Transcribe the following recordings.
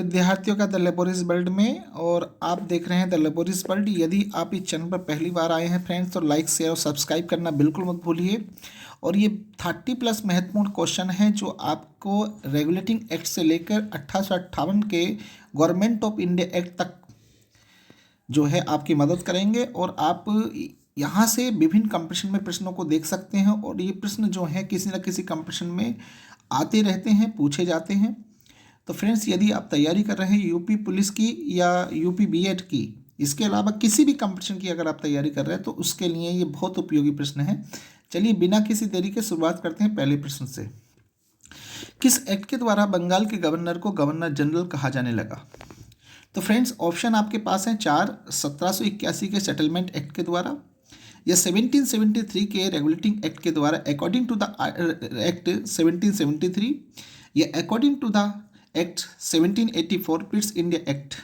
विद्यार्थियों का the लेबोरिस world में, और आप देख रहे हैं द लेबोरिस वर्ल्ड। यदि आप इस चैनल पर पहली बार आए हैं फ्रेंड्स तो लाइक शेयर और सब्सक्राइब करना बिल्कुल मत भूलिए। और ये 30+ महत्वपूर्ण क्वेश्चन हैं जो आपको रेगुलेटिंग एक्ट से लेकर 1858 के गवर्नमेंट ऑफ इंडिया एक्ट तक जो है आपकी मदद करेंगे। और आप यहाँ से विभिन्न कंपटीशन में प्रश्नों को देख सकते हैं, और ये प्रश्न जो हैं किसी न किसी कंपटीशन में आते रहते हैं, पूछे जाते हैं। तो फ्रेंड्स, यदि आप तैयारी कर रहे हैं यूपी पुलिस की या यूपी बीएड की, इसके अलावा किसी भी कंपटीशन की अगर आप तैयारी कर रहे हैं तो उसके लिए ये बहुत उपयोगी प्रश्न है। चलिए बिना किसी देरी के शुरुआत करते हैं पहले प्रश्न से। किस एक्ट के द्वारा बंगाल के गवर्नर को गवर्नर जनरल कहा जाने लगा? तो फ्रेंड्स, ऑप्शन आपके पास हैं 4। 1781 के सेटलमेंट एक्ट के द्वारा, या 1773 के रेगुलेटिंग एक्ट के द्वारा अकॉर्डिंग टू द एक्ट 1773, या according to the act 1784 Pitt's India act.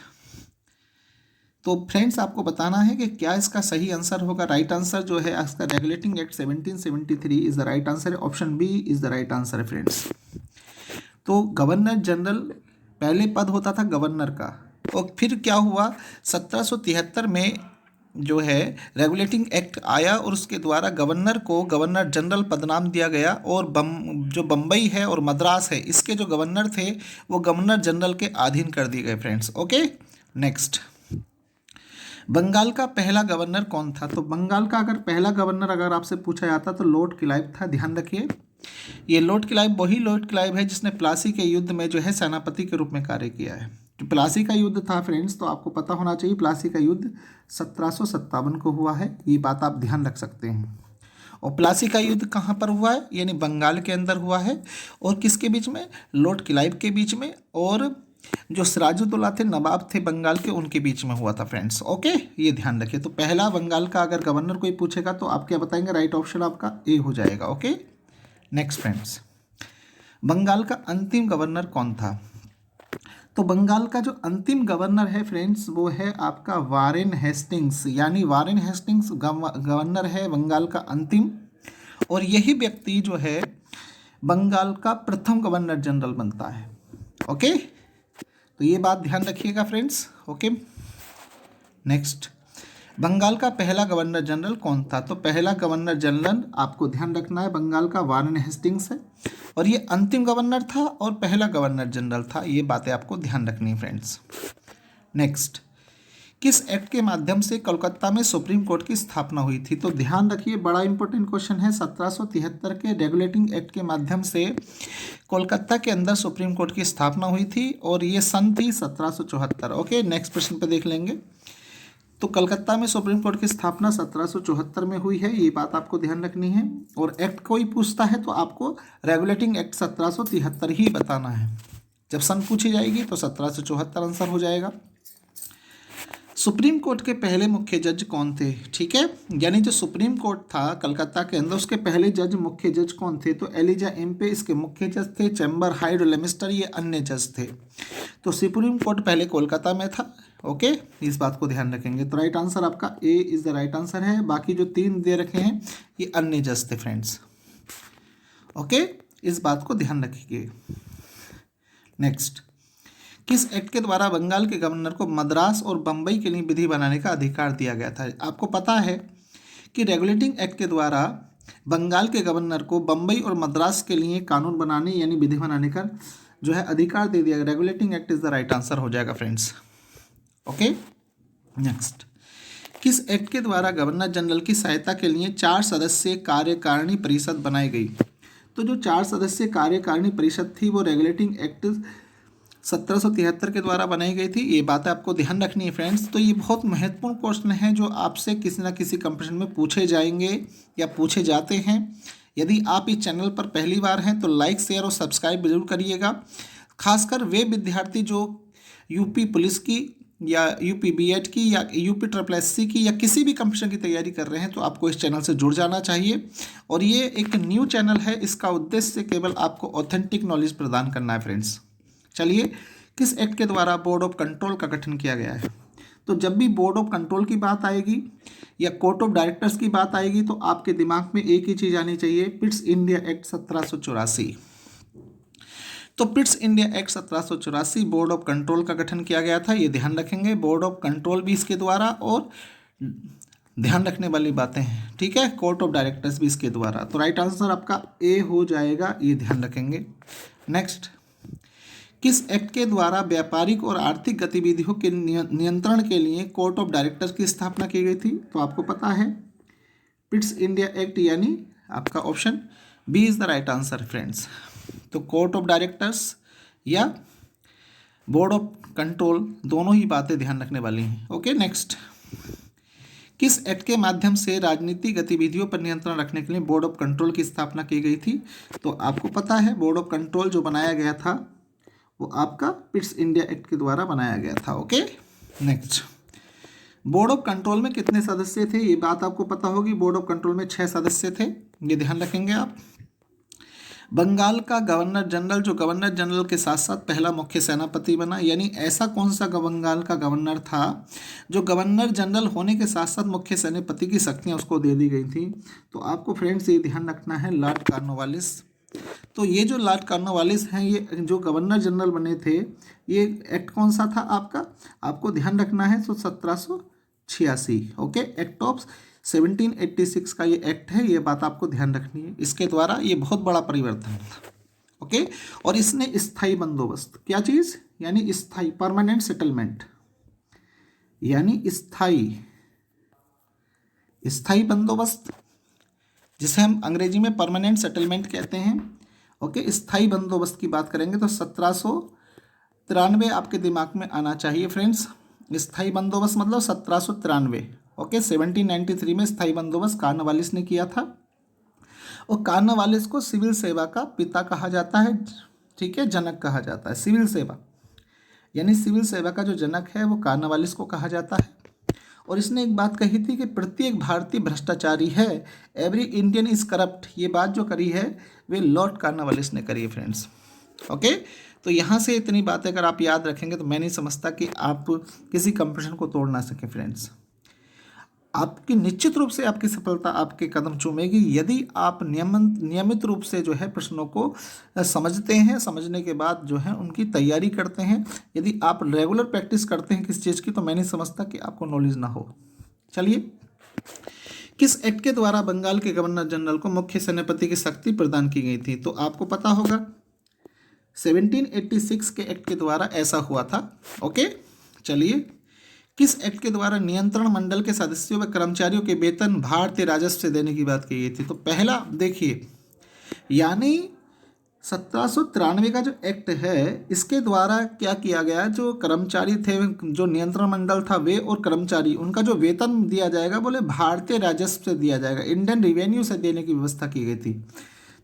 तो फ्रेंड्स, आपको बताना है कि क्या इसका सही आंसर होगा। राइट आंसर जो है इसका regulating act 1773 is the right answer है। Option B is the right answer है फ्रेंड्स। तो गवर्नर जनरल पहले पद होता था गवर्नर का, और फिर क्या हुआ 1773 में जो है रेगुलेटिंग एक्ट आया, और उसके द्वारा गवर्नर को गवर्नर जनरल पदनाम दिया गया। और जो बम्बई है और मद्रास है, इसके जो गवर्नर थे वो गवर्नर जनरल के अधीन कर दिए गए फ्रेंड्स। Okay, next. बंगाल का पहला गवर्नर कौन था? तो बंगाल का अगर पहला गवर्नर अगर आपसे पूछा जाता तो लॉर्ड क्लाइव था। ध्यान रखिए, ये लॉर्ड क्लाइव वही लॉर्ड क्लाइव है जिसने प्लासी के युद्ध में जो है सेनापति के रूप में कार्य किया है। जो प्लासी का युद्ध था फ्रेंड्स, तो आपको पता होना चाहिए प्लासी का युद्ध 1757 को हुआ है। ये बात आप ध्यान रख सकते हैं। और प्लासी का युद्ध कहाँ पर हुआ है? यानी बंगाल के अंदर हुआ है। और किसके बीच में? लॉर्ड क्लाइव के बीच में, और जो सिराजुद्दौला थे नवाब थे बंगाल के, उनके बीच में हुआ था फ्रेंड्स। ओके, ये ध्यान रखिए। तो पहला बंगाल का अगर गवर्नर कोई पूछेगा तो आप क्या बताएंगे? राइट ऑप्शन आपका ए हो जाएगा। Okay, next friends. बंगाल का अंतिम गवर्नर कौन था? तो बंगाल का जो अंतिम गवर्नर है फ्रेंड्स वो है आपका वारेन हेस्टिंग्स। यानी वारेन हेस्टिंग्स गवर्नर है बंगाल का अंतिम, और यही व्यक्ति जो है बंगाल का प्रथम गवर्नर जनरल बनता है। ओके, तो ये बात ध्यान रखिएगा फ्रेंड्स। Okay, next. बंगाल का पहला गवर्नर जनरल कौन था? तो पहला गवर्नर जनरल आपको ध्यान रखना है बंगाल का वारेन हेस्टिंग्स है, और ये अंतिम गवर्नर था और पहला गवर्नर जनरल था। ये बातें आपको ध्यान रखनी है फ्रेंड्स। नेक्स्ट। किस एक्ट के माध्यम से कोलकाता में सुप्रीम कोर्ट की स्थापना हुई थी? तो ध्यान रखिए, बड़ा इंपॉर्टेंट क्वेश्चन है। 1773 के रेगुलेटिंग एक्ट के माध्यम से कोलकाता के अंदर सुप्रीम कोर्ट की स्थापना हुई थी, और ये सन थी 1774। ओके, नेक्स्ट प्रश्न पे देख लेंगे। तो कलकत्ता में सुप्रीम कोर्ट की स्थापना 1774 में हुई है। ये बात आपको ध्यान रखनी है। और एक्ट कोई पूछता है तो आपको रेगुलेटिंग एक्ट 1773 ही बताना है। जब सन पूछी जाएगी तो 1774 आंसर हो जाएगा। सुप्रीम कोर्ट के पहले मुख्य जज कौन थे? ठीक है, यानी जो सुप्रीम कोर्ट था कलकत्ता के अंदर उसके पहले जज मुख्य जज कौन थे? तो एलिजा एम्पे इसके मुख्य जज थे। चैम्बर हाइड और लेमिस्टर ये अन्य जज थे। तो सुप्रीम कोर्ट पहले कोलकाता में था। ओके, इस बात को ध्यान रखेंगे। तो राइट आंसर आपका ए इज द राइट आंसर है। बाकी जो 3 दे रखे हैं ये अन्य जज थे फ्रेंड्स। ओके, इस बात को ध्यान रखिए। नेक्स्ट। किस एक्ट के द्वारा बंगाल के गवर्नर को मद्रास और बम्बई के लिए विधि बनाने का अधिकार दिया गया था? आपको पता है कि रेगुलेटिंग एक्ट के द्वारा बंगाल के गवर्नर को बम्बई और मद्रास के लिए कानून बनाने यानी विधि बनाने का जो है अधिकार दे दिया गया। Regulating act is the right answer हो जाएगा फ्रेंड्स। Okay, next. किस एक्ट के द्वारा गवर्नर जनरल की सहायता के लिए 4 सदस्यीय कार्यकारिणी परिषद बनाई गई? तो जो 4 सदस्यीय कार्यकारिणी परिषद थी वो रेगुलेटिंग एक्ट 1773 के द्वारा बनाई गई थी। ये बात आपको ध्यान रखनी है फ्रेंड्स। तो ये बहुत महत्वपूर्ण क्वेश्चन है जो आपसे किसी ना किसी कंपटीशन में पूछे जाएंगे या पूछे जाते हैं। यदि आप इस चैनल पर पहली बार हैं तो लाइक शेयर और सब्सक्राइब जरूर करिएगा। खासकर वे विद्यार्थी जो यूपी पुलिस की या यूपी बीएड की या यूपी SSC की या किसी भी कंपटीशन की तैयारी कर रहे हैं तो आपको इस चैनल से जुड़ जाना चाहिए। और ये एक न्यू चैनल है, इसका उद्देश्य केवल आपको ऑथेंटिक नॉलेज प्रदान करना है फ्रेंड्स। चलिए, किस एक्ट के द्वारा बोर्ड ऑफ कंट्रोल का गठन किया गया है? तो जब भी बोर्ड ऑफ कंट्रोल की बात आएगी या कोर्ट ऑफ डायरेक्टर्स की बात आएगी तो आपके दिमाग में एक ही चीज़ आनी चाहिए, पिट्स इंडिया एक्ट 1784। तो पिट्स India act 1784 board of control का गठन किया गया था, ये ध्यान रखेंगे। बोर्ड ऑफ कंट्रोल भी इसके द्वारा, और ध्यान रखने वाली बातें हैं, ठीक है, कोर्ट ऑफ डायरेक्टर्स भी इसके द्वारा। तो राइट आंसर आपका ए हो जाएगा, ये ध्यान रखेंगे। नेक्स्ट, किस एक्ट के द्वारा व्यापारिक और आर्थिक गतिविधियों के नियंत्रण के लिए कोर्ट ऑफ डायरेक्टर्स की स्थापना की गई थी? तो आपको पता है पिट्स इंडिया एक्ट, यानी आपका option B is the right answer friends. तो कोर्ट ऑफ डायरेक्टर्स या बोर्ड ऑफ कंट्रोल, दोनों ही बातें ध्यान रखने वाली हैं। ओके, नेक्स्ट, किस एक्ट के माध्यम से राजनीतिक गतिविधियों पर नियंत्रण रखने के लिए बोर्ड ऑफ कंट्रोल की स्थापना की गई थी? तो आपको पता है बोर्ड ऑफ कंट्रोल जो बनाया गया था वो आपका पिट्स इंडिया एक्ट के द्वारा बनाया गया था। Okay, next, board of control में कितने सदस्य थे? ये बात आपको पता होगी। बोर्ड ऑफ कंट्रोल में 6 सदस्य थे, ये ध्यान रखेंगे आप। बंगाल का गवर्नर जनरल, जो गवर्नर जनरल के साथ साथ पहला मुख्य सेनापति बना, यानी ऐसा कौन सा बंगाल का गवर्नर था जो गवर्नर जनरल होने के साथ साथ मुख्य सेनापति की शक्तियां उसको दे दी गई थी? तो आपको फ्रेंड्स ये ध्यान रखना है, लॉर्ड कॉर्नवालिस। तो ये जो लॉर्ड कॉर्नवालिस हैं, ये जो गवर्नर जनरल बने थे, ये एक्ट कौन सा था आपका? आपको ध्यान रखना है, तो 1786। ओके, एक्ट ऑफ 1786 का ये एक्ट है, ये बात आपको ध्यान रखनी है। इसके द्वारा ये बहुत बड़ा परिवर्तन था। ओके, और इसने स्थायी बंदोबस्त, क्या चीज़, यानी स्थायी, परमानेंट सेटलमेंट, यानी स्थायी बंदोबस्त, जिसे हम अंग्रेजी में परमानेंट सेटलमेंट कहते हैं। ओके, स्थायी बंदोबस्त की बात करेंगे तो 1793 आपके दिमाग में आना चाहिए फ्रेंड्स। स्थायी बंदोबस्त मतलब 1793। ओके, 1793 में स्थायी बंदोबस्त कॉर्नवालिस ने किया था, और कॉर्नवालिस को सिविल सेवा का पिता कहा जाता है, ठीक है, जनक कहा जाता है। सिविल सेवा, यानी सिविल सेवा का जो जनक है वो कॉर्नवालिस को कहा जाता है। और इसने एक बात कही थी कि प्रत्येक भारतीय भ्रष्टाचारी है, एवरी इंडियन इज करप्ट। ये बात जो करी है वे लॉर्ड कॉर्नवालिस ने करी है फ्रेंड्स। ओके, तो यहाँ से इतनी बातें अगर आप याद रखेंगे तो मैं नहीं समझता कि आप किसी कंपटीशन को तोड़ ना सकें फ्रेंड्स। आपकी निश्चित रूप से आपकी सफलता आपके कदम चूमेगी यदि आप नियमित रूप से जो है प्रश्नों को समझते हैं, समझने के बाद जो है उनकी तैयारी करते हैं। यदि आप रेगुलर प्रैक्टिस करते हैं किस चीज़ की, तो मैं नहीं समझता कि आपको नॉलेज ना हो। चलिए, किस एक्ट के द्वारा बंगाल के गवर्नर जनरल को मुख्य सेनापति की शक्ति प्रदान की गई थी? तो आपको पता होगा 1786 के एक्ट के द्वारा ऐसा हुआ था। ओके, चलिए, किस एक्ट के द्वारा नियंत्रण मंडल के सदस्यों व कर्मचारियों के वेतन भारतीय राजस्व से देने की बात की गई थी? तो पहला देखिए, यानी 1793 का जो एक्ट है, इसके द्वारा क्या किया गया, जो कर्मचारी थे, जो नियंत्रण मंडल था, वे और कर्मचारी, उनका जो वेतन दिया जाएगा बोले भारतीय राजस्व से दिया जाएगा, इंडियन रेवेन्यू से देने की व्यवस्था की गई थी।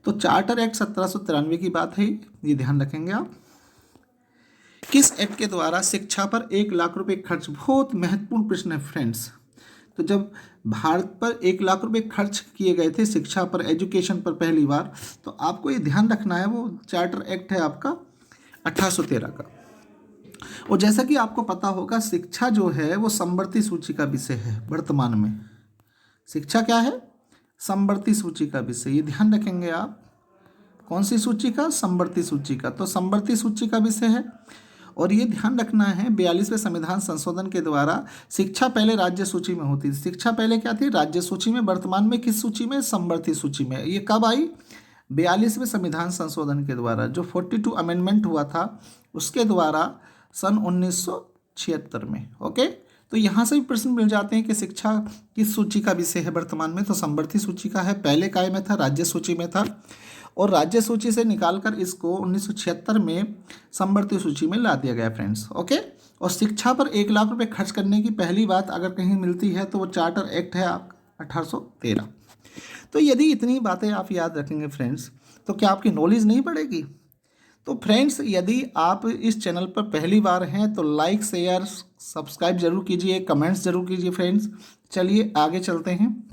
तो चार्टर एक्ट 1793 की बात है, ये ध्यान रखेंगे आप। किस एक्ट के द्वारा शिक्षा पर 1 लाख रुपए खर्च, बहुत महत्वपूर्ण प्रश्न है फ्रेंड्स। तो जब भारत पर 1 लाख रुपए खर्च किए गए थे शिक्षा पर, एजुकेशन पर पहली बार, तो आपको ये ध्यान रखना है, वो चार्टर एक्ट है आपका 1813 का। और जैसा कि आपको पता होगा, शिक्षा जो है वो समवर्ती सूची का विषय है वर्तमान में। शिक्षा क्या है? समवर्ती सूची का विषय, ये ध्यान रखेंगे आप। कौन सी सूची का? समवर्ती सूची का। तो समवर्ती सूची का विषय है। और ये ध्यान रखना है 42वें संविधान संशोधन के द्वारा शिक्षा पहले राज्य सूची में होती थी। शिक्षा पहले क्या थी? राज्य सूची में। वर्तमान में किस सूची में? समवर्ती सूची में। ये कब आई? 42वें संविधान संशोधन के द्वारा, जो 42 अमेंडमेंट हुआ था उसके द्वारा सन 1976 में। ओके, तो यहाँ से भी प्रश्न मिल जाते हैं कि शिक्षा किस सूची का विषय है वर्तमान में, तो समवर्ती सूची का है। पहले काय में था? राज्य सूची में था, और राज्य सूची से निकालकर इसको 1976 में समवर्ती सूची में ला दिया गया फ्रेंड्स। ओके, और शिक्षा पर 1 लाख रुपए खर्च करने की पहली बात अगर कहीं मिलती है तो वो चार्टर एक्ट है आपका 1813। तो यदि इतनी बातें आप याद रखेंगे फ्रेंड्स, तो क्या आपकी नॉलेज नहीं बढ़ेगी? तो फ्रेंड्स, यदि आप इस चैनल पर पहली बार हैं तो लाइक, शेयर, सब्सक्राइब जरूर कीजिए, कमेंट्स जरूर कीजिए फ्रेंड्स। चलिए आगे चलते हैं।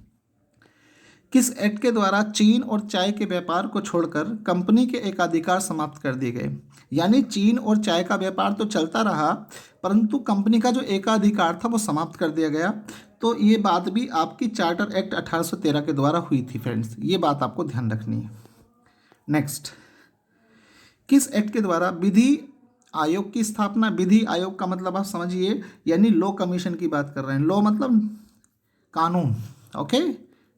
किस एक्ट के द्वारा चीन और चाय के व्यापार को छोड़कर कंपनी के एकाधिकार समाप्त कर दिए गए? यानी चीन और चाय का व्यापार तो चलता रहा, परंतु कंपनी का जो एकाधिकार था वो समाप्त कर दिया गया। तो ये बात भी आपकी चार्टर एक्ट 1813 के द्वारा हुई थी फ्रेंड्स, ये बात आपको ध्यान रखनी है। नेक्स्ट, किस एक्ट के द्वारा विधि आयोग की स्थापना? विधि आयोग का मतलब आप समझिए, यानी लॉ कमीशन की बात कर रहे हैं। लॉ मतलब कानून, ओके।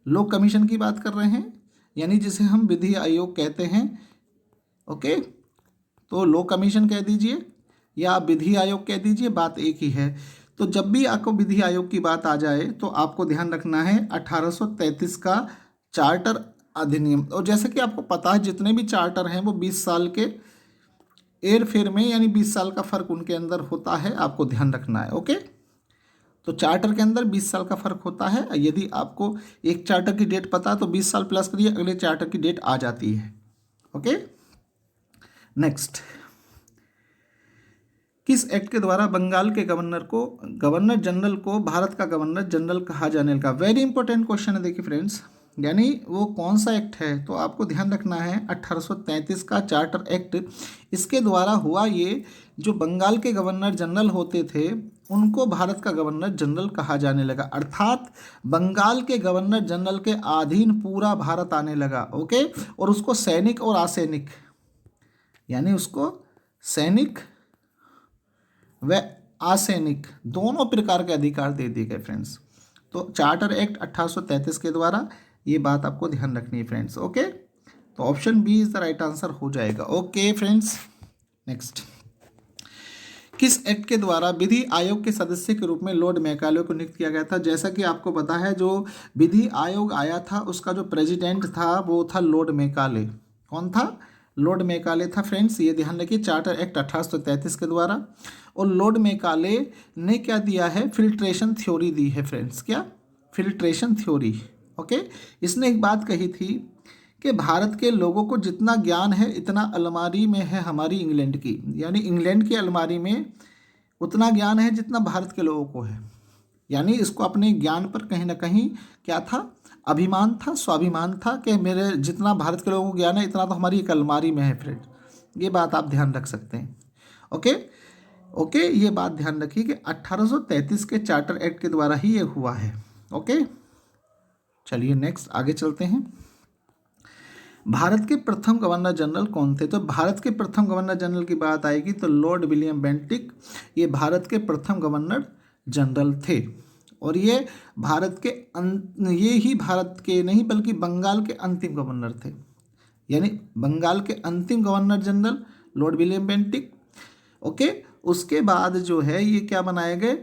लॉ कमीशन की बात कर रहे हैं, यानी जिसे हम विधि आयोग कहते हैं, ओके। तो लॉ कमीशन कह दीजिए या विधि आयोग कह दीजिए, बात एक ही है। तो जब भी आपको विधि आयोग की बात आ जाए तो आपको ध्यान रखना है 1833 का चार्टर अधिनियम। और जैसे कि आपको पता है जितने भी चार्टर हैं वो 20 साल के एर फेर में, यानी 20 साल का फर्क उनके अंदर होता है, आपको ध्यान रखना है, ओके। तो चार्टर के अंदर 20 साल का फर्क होता है। यदि आपको एक चार्टर की डेट पता है तो 20 साल प्लस करिए, अगले चार्टर की डेट आ जाती है, ओके। नेक्स्ट, किस एक्ट के द्वारा बंगाल के गवर्नर जनरल को भारत का गवर्नर जनरल कहा जाने लगा? वेरी इंपॉर्टेंट क्वेश्चन है, देखिए फ्रेंड्स, यानी वो कौन सा एक्ट है, तो आपको ध्यान रखना है 1833 का चार्टर एक्ट। इसके द्वारा हुआ ये, जो बंगाल के गवर्नर जनरल होते थे उनको भारत का गवर्नर जनरल कहा जाने लगा, अर्थात बंगाल के गवर्नर जनरल के अधीन पूरा भारत आने लगा, ओके। और उसको सैनिक और असैनिक, यानी उसको सैनिक व असैनिक दोनों प्रकार के अधिकार दे दिए गए फ्रेंड्स। तो चार्टर एक्ट 1833 के द्वारा, ये बात आपको ध्यान रखनी है फ्रेंड्स, ओके। तो option B is the right answer हो जाएगा, ओके फ्रेंड्स। नेक्स्ट, किस एक्ट के द्वारा विधि आयोग के सदस्य के रूप में लॉर्ड मैकाले को नियुक्त किया गया था? जैसा कि आपको पता है जो विधि आयोग आया था उसका जो प्रेसिडेंट था वो था लॉर्ड मैकाले। कौन था? लॉर्ड मैकाले था फ्रेंड्स, ये ध्यान रखिए, चार्टर एक्ट 1833 के द्वारा। और लॉर्ड मैकाले ने क्या दिया है? फिल्ट्रेशन थ्योरी दी है फ्रेंड्स। क्या? Filtration theory, okay. इसने एक बात कही थी कि भारत के लोगों को जितना ज्ञान है इतना अलमारी में है हमारी इंग्लैंड की, यानी इंग्लैंड की अलमारी में उतना ज्ञान है जितना भारत के लोगों को है। यानी इसको अपने ज्ञान पर कहीं ना कहीं क्या था? अभिमान था, स्वाभिमान था कि मेरे जितना भारत के लोगों को ज्ञान है इतना तो हमारी एक अलमारी में है फ्रेंड। ये बात आप ध्यान रख सकते हैं, ओके। ओके, ये बात ध्यान रखिए कि 1833 के चार्टर एक्ट के द्वारा ही ये हुआ है, ओके। चलिए नेक्स्ट आगे चलते हैं। भारत के प्रथम गवर्नर जनरल कौन थे? तो भारत के प्रथम गवर्नर जनरल की बात आएगी तो लॉर्ड विलियम बेंटिक, ये भारत के प्रथम गवर्नर जनरल थे। और ये ये ही भारत के नहीं बल्कि बंगाल के अंतिम गवर्नर थे, यानी बंगाल के अंतिम governor general Lord William Bentinck, okay. उसके बाद जो है ये क्या बनाए गए?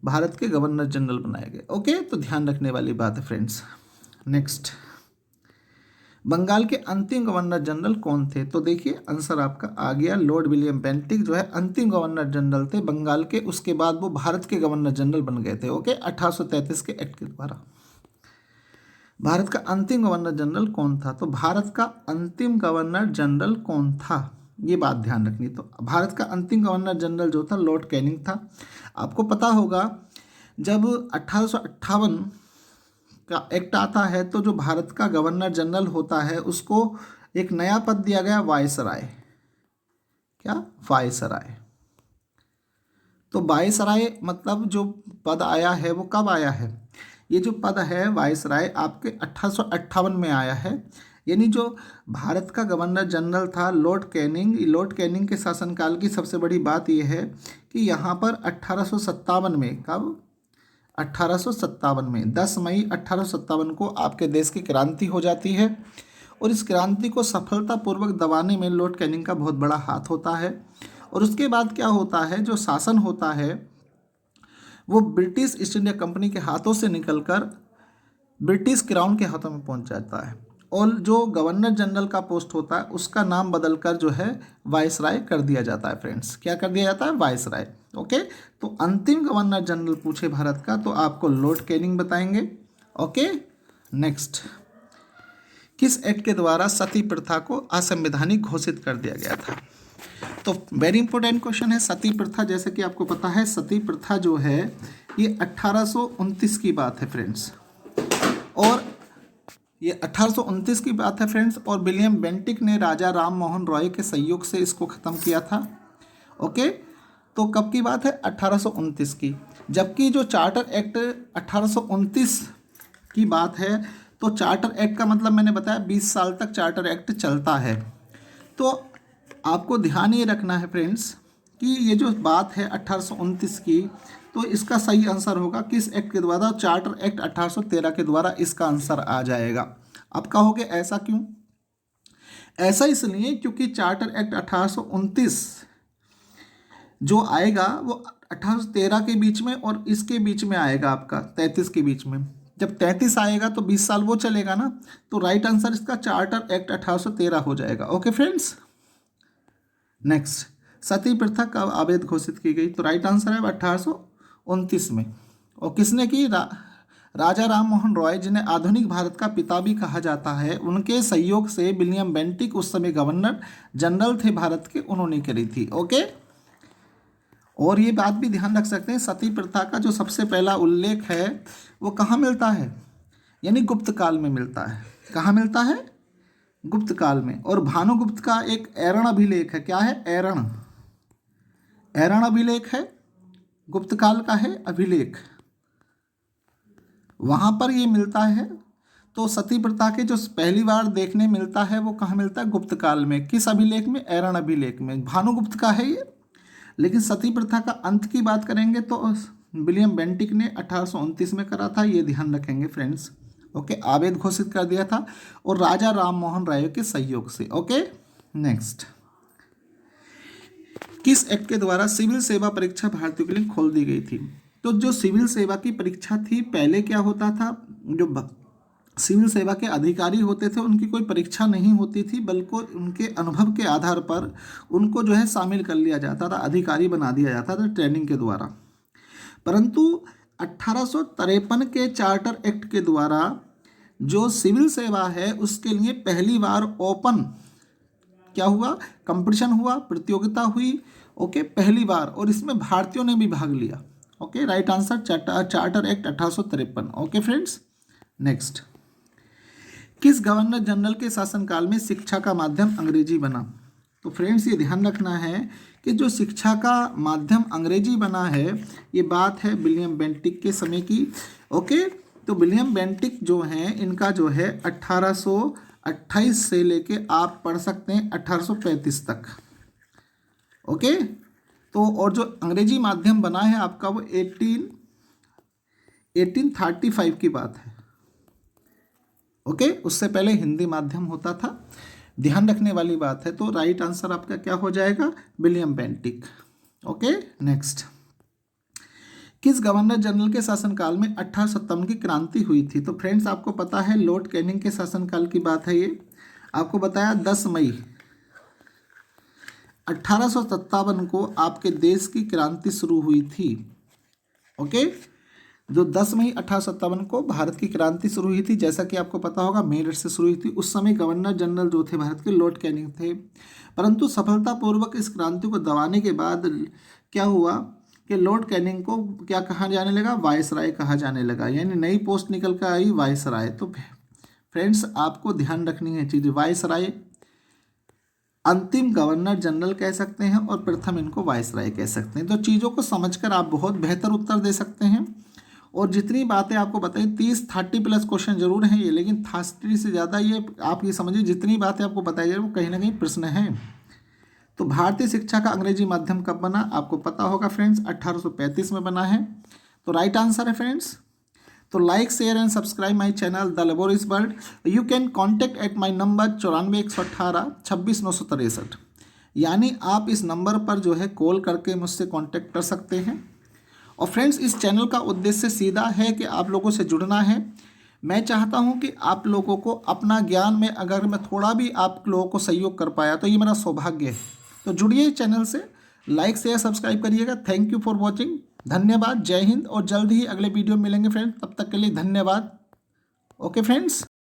भारत के गवर्नर जनरल बनाए गए, ओके। तो ध्यान रखने वाली बात है फ्रेंड्स। नेक्स्ट, बंगाल के अंतिम गवर्नर जनरल कौन थे? तो देखिए आंसर आपका आ गया, लॉर्ड विलियम बेंटिक जो है अंतिम गवर्नर जनरल थे बंगाल के। उसके बाद वो भारत के गवर्नर जनरल बन गए थे, ओके, 1833 के एक्ट के द्वारा। भारत का अंतिम गवर्नर जनरल कौन था? तो भारत का अंतिम गवर्नर जनरल कौन था, ये बात ध्यान रखनी। तो भारत का अंतिम गवर्नर जनरल जो था लॉर्ड कैनिंग था। आपको पता होगा जब 1858 का एक्ट आता है तो जो भारत का गवर्नर जनरल होता है उसको एक नया पद दिया गया, वायसराय। क्या? वायसराय। तो वायसराय मतलब जो पद आया है वो कब आया है? ये जो पद है वायसराय आपके 1858 में आया है। यानी जो भारत का गवर्नर जनरल था लॉर्ड कैनिंग के शासनकाल की सबसे बड़ी बात यह है कि यहाँ पर 1857 में, कब? 1857 में 10 मई 1857 को आपके देश की क्रांति हो जाती है। और इस क्रांति को सफलतापूर्वक दबाने में लॉर्ड कैनिंग का बहुत बड़ा हाथ होता है। और उसके बाद क्या होता है, जो शासन होता है वो ब्रिटिश ईस्ट इंडिया कंपनी के हाथों से निकलकर ब्रिटिश क्राउन के हाथों में पहुंच जाता है। और जो गवर्नर जनरल का पोस्ट होता है उसका नाम बदलकर जो है वायसराय कर दिया जाता है फ्रेंड्स। क्या कर दिया जाता है? Viceroy, okay. तो अंतिम गवर्नर जनरल पूछे भारत का तो आपको लॉर्ड कैनिंग बताएंगे, ओके। नेक्स्ट, किस एक्ट के द्वारा सती प्रथा को असंवैधानिक घोषित कर दिया गया था? तो वेरी इंपॉर्टेंट क्वेश्चन है। सती प्रथा, जैसे कि आपको पता है सती प्रथा जो है ये 1829 की बात है फ्रेंड्स। और ये 1829 की बात है फ्रेंड्स। और विलियम बेंटिक ने राजा राम मोहन रॉय के सहयोग से इसको ख़त्म किया था, ओके। तो कब की बात है? 1829 की। जबकि जो चार्टर एक्ट 1829 की बात है तो चार्टर एक्ट का मतलब मैंने बताया 20 साल तक चार्टर एक्ट चलता है। तो आपको ध्यान ये रखना है फ्रेंड्स कि ये जो बात है 1829 की, तो इसका सही आंसर होगा किस एक्ट के द्वारा? चार्टर एक्ट 1813 के द्वारा इसका आंसर आ जाएगा। अब कहोगे ऐसा क्यों? ऐसा इसलिए क्योंकि चार्टर एक्ट 1829 जो आएगा वो 1813 के बीच में और इसके बीच में आएगा, आपका 33 के बीच में। जब 33 आएगा तो 20 साल वो चलेगा ना, तो राइट आंसर इसका चार्टर एक्ट 1813 हो जाएगा। ओके फ्रेंड्स, नेक्स्ट, सती प्रथा कब अवैध घोषित की गई? तो राइट आंसर है 1829 में। और किसने की? राजा राम मोहन रॉय, जिन्हें आधुनिक भारत का पिता भी कहा जाता है, उनके सहयोग से विलियम बेंटिक उस समय गवर्नर जनरल थे भारत के, उन्होंने करी थी। ओके, और ये बात भी ध्यान रख सकते हैं, सती प्रथा का जो सबसे पहला उल्लेख है वो कहाँ मिलता है? यानी गुप्त काल में मिलता है। कहाँ मिलता है? गुप्त काल में। और भानुगुप्त का एक ऐरण अभिलेख है। क्या है? ऐरण अभिलेख है, गुप्त काल का है अभिलेख, वहाँ पर ये मिलता है। तो सती प्रथा के जो पहली बार देखने मिलता है वो कहाँ मिलता है? गुप्त काल में। किस अभिलेख में? ऐरण अभिलेख में। भानुगुप्त का है ये। लेकिन सती प्रथा का अंत की बात करेंगे तो विलियम बेंटिक ने 1829 में करा था, ये ध्यान रखेंगे फ्रेंड्स। ओके, अवैध घोषित कर दिया था और राजा राम मोहन राय के सहयोग से। ओके, नेक्स्ट, किस एक्ट के द्वारा सिविल सेवा परीक्षा भारतीयों के लिए खोल दी गई थी? तो जो सिविल सेवा की परीक्षा थी, पहले क्या होता था, जो सिविल सेवा के अधिकारी होते थे उनकी कोई परीक्षा नहीं होती थी, बल्कि उनके अनुभव के आधार पर उनको जो है शामिल कर लिया जाता था, अधिकारी बना दिया जाता था ट्रेनिंग के द्वारा। परंतु 1853 के चार्टर एक्ट के द्वारा जो सिविल सेवा है उसके लिए पहली बार ओपन क्या हुआ? कंपटीशन हुआ, प्रतियोगिता हुई। ओके, पहली बार, और इसमें भारतीयों ने भी भाग लिया। Okay, right answer charter act 1853। Okay friends, next, किस गवर्नर जनरल के शासनकाल में शिक्षा का माध्यम अंग्रेजी बना? तो फ्रेंड्स ये ध्यान रखना है कि जो शिक्षा का माध्यम अंग्रेजी बना है, ये बात है विलियम बेंटिक के समय की। ओके, तो विलियम बेंटिक जो हैं, इनका जो है 1828 से लेके आप पढ़ सकते हैं 1835 तक। ओके, तो और जो अंग्रेजी माध्यम बना है आपका वो 1835 की बात है। ओके, उससे पहले हिंदी माध्यम होता था, ध्यान रखने वाली बात है। तो राइट आंसर आपका क्या हो जाएगा? William Bentinck. ओके, नेक्स्ट, किस गवर्नर जनरल के शासनकाल में 1857 की क्रांति हुई थी? तो फ्रेंड्स आपको पता है लॉर्ड कैनिंग के शासनकाल की बात है ये। आपको बताया 10 मई 1857 को आपके देश की क्रांति शुरू हुई थी। ओके, जो 10 मई 1857 को भारत की क्रांति शुरू हुई थी, जैसा कि आपको पता होगा मेरठ से शुरू हुई थी। उस समय गवर्नर जनरल जो थे भारत के, लॉर्ड कैनिंग थे। परंतु सफलतापूर्वक इस क्रांति को दबाने के बाद क्या हुआ कि लॉर्ड कैनिंग को क्या कहा जाने लगा? वायसराय कहा जाने लगा, यानी नई पोस्ट निकल कर आई वायसराय। तो फ्रेंड्स आपको ध्यान रखनी है चीज़, वायसराय अंतिम गवर्नर जनरल कह सकते हैं और प्रथम इनको वायसराय कह सकते हैं। तो चीज़ों को समझकर आप बहुत बेहतर उत्तर दे सकते हैं। और जितनी बातें आपको बताई 30 प्लस क्वेश्चन जरूर हैं ये, लेकिन 30 से ज़्यादा ये आप ये समझिए जितनी बातें आपको बताई जाए वो कहीं ना कहीं प्रश्न हैं। तो भारतीय शिक्षा का अंग्रेजी माध्यम कब बना? आपको पता होगा फ्रेंड्स, 1835 में बना है। तो राइट आंसर है फ्रेंड्स। तो like, share and subscribe my channel the laborious world. You can contact at my number 94 118 26 963। यानी आप इस नंबर पर जो है कॉल करके मुझसे कॉन्टैक्ट कर सकते हैं। और फ्रेंड्स इस चैनल का उद्देश्य सीधा है कि आप लोगों से जुड़ना है। मैं चाहता हूं कि आप लोगों को अपना ज्ञान में अगर मैं थोड़ा भी आप लोगों को सहयोग कर पाया तो ये मेरा सौभाग्य है। तो जुड़िए चैनल से, लाइक शेयर सब्सक्राइब करिएगा। थैंक यू फॉर वॉचिंग, धन्यवाद, जय हिंद। और जल्द ही अगले वीडियो मिलेंगे फ्रेंड्स, तब तक के लिए धन्यवाद। Okay friends.